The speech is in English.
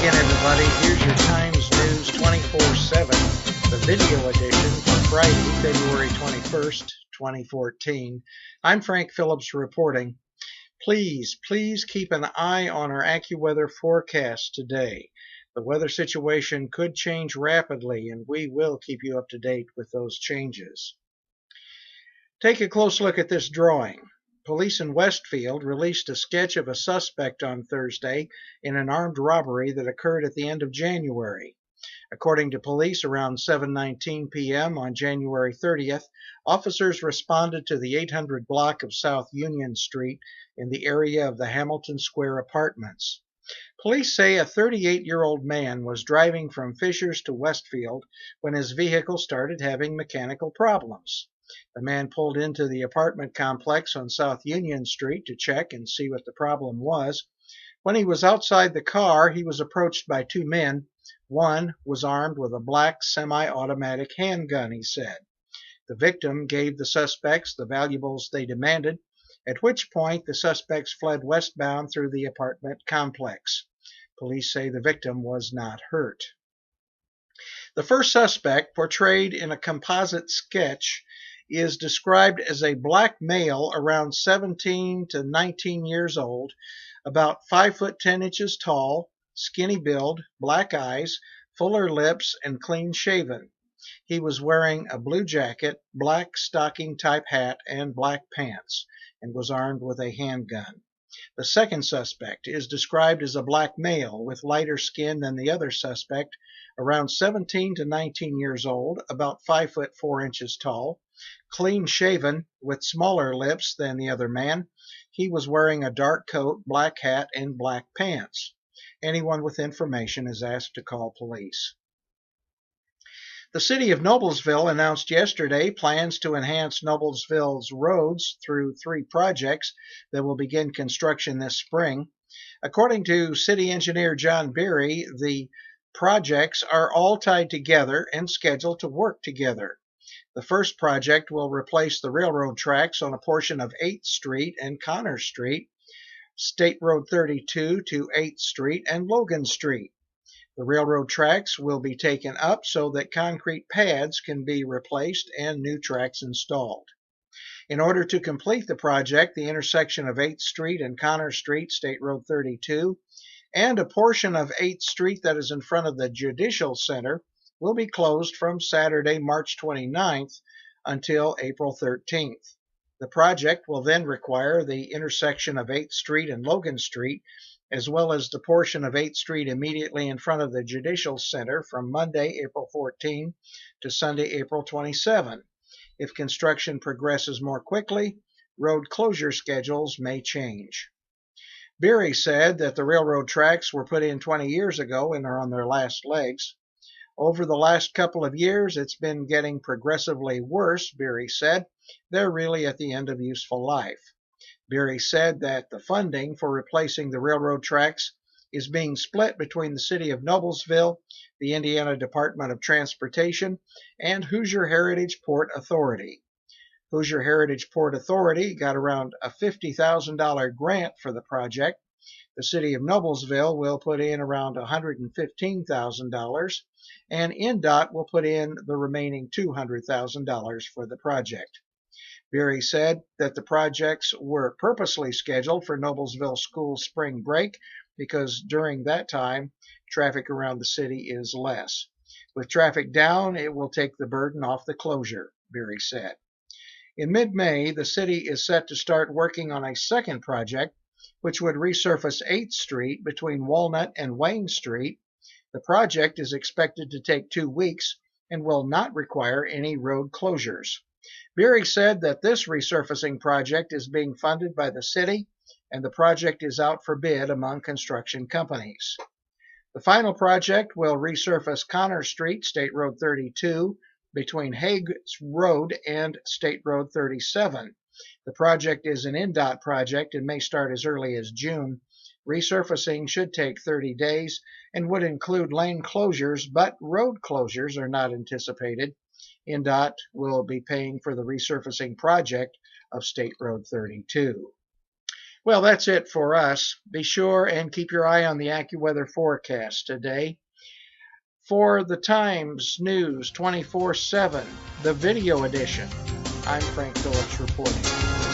again, everybody. Here's your Times News 24/7, the video edition for Friday, February 21st, 2014. I'm Frank Phillips reporting. Please keep an eye on our AccuWeather forecast today. The weather situation could change rapidly, and we will keep you up to date with those changes. Take a close look at this drawing. Police in Westfield released a sketch of a suspect on Thursday in an armed robbery that occurred at the end of January. According to police, around 7:19 p.m. on January 30th, officers responded to the 800 block of South Union Street in the area of the Hamilton Square Apartments. Police say a 38-year-old man was driving from Fishers to Westfield when his vehicle started having mechanical problems. The man pulled into the apartment complex on South Union Street to check and see what the problem was. When he was outside the car, he was approached by two men. One was armed with a black semi-automatic handgun, he said. The victim gave the suspects the valuables they demanded, at which point the suspects fled westbound through the apartment complex. Police say the victim was not hurt. The first suspect, portrayed in a composite sketch, is described as a black male around 17 to 19 years old, about 5 foot 10 inches tall, skinny build, black eyes, fuller lips, and clean shaven. He was wearing a blue jacket, black stocking type hat, and black pants, and was armed with a handgun. The second suspect is described as a black male with lighter skin than the other suspect, around 17 to 19 years old, about 5 foot 4 inches tall, clean shaven, with smaller lips than the other man. He was wearing a dark coat, black hat, and black pants. Anyone with information is asked to call police. The city of Noblesville announced yesterday plans to enhance Noblesville's roads through 3 projects that will begin construction this spring. According to city engineer John Beery, the projects are all tied together and scheduled to work together. The first project will replace the railroad tracks on a portion of 8th Street and Connor Street, State Road 32 to 8th Street and Logan Street. The railroad tracks will be taken up so that concrete pads can be replaced and new tracks installed. In order to complete the project, the intersection of 8th Street and Connor Street, State Road 32, and a portion of 8th Street that is in front of the Judicial Center will be closed from Saturday, March 29th until April 13th. The project will then require the intersection of 8th Street and Logan Street, as well as the portion of 8th Street immediately in front of the Judicial Center from Monday, April 14 to Sunday, April 27. If construction progresses more quickly, road closure schedules may change. Beery said that the railroad tracks were put in 20 years ago and are on their last legs. Over the last couple of years, it's been getting progressively worse, Beery said. They're really at the end of useful life. Beery said that the funding for replacing the railroad tracks is being split between the city of Noblesville, the Indiana Department of Transportation, and Hoosier Heritage Port Authority. Hoosier Heritage Port Authority got around a $50,000 grant for the project. The city of Noblesville will put in around $115,000, and INDOT will put in the remaining $200,000 for the project. Beery said that the projects were purposely scheduled for Noblesville school spring break because during that time, traffic around the city is less. With traffic down, it will take the burden off the closure, Beery said. In mid-May, the city is set to start working on a second project, which would resurface 8th Street between Walnut and Wayne Street. The project is expected to take 2 weeks and will not require any road closures. Beery said that this resurfacing project is being funded by the city, and the project is out for bid among construction companies. The final project will resurface Connor Street, State Road 32, between Hague Road and State Road 37. The project is an INDOT project and may start as early as June. Resurfacing should take 30 days and would include lane closures, but road closures are not anticipated. INDOT will be paying for the resurfacing project of State Road 32. Well, that's it for us. Be sure and keep your eye on the AccuWeather forecast today. For the Times News 24/7, the video edition, I'm Frank Phillips reporting.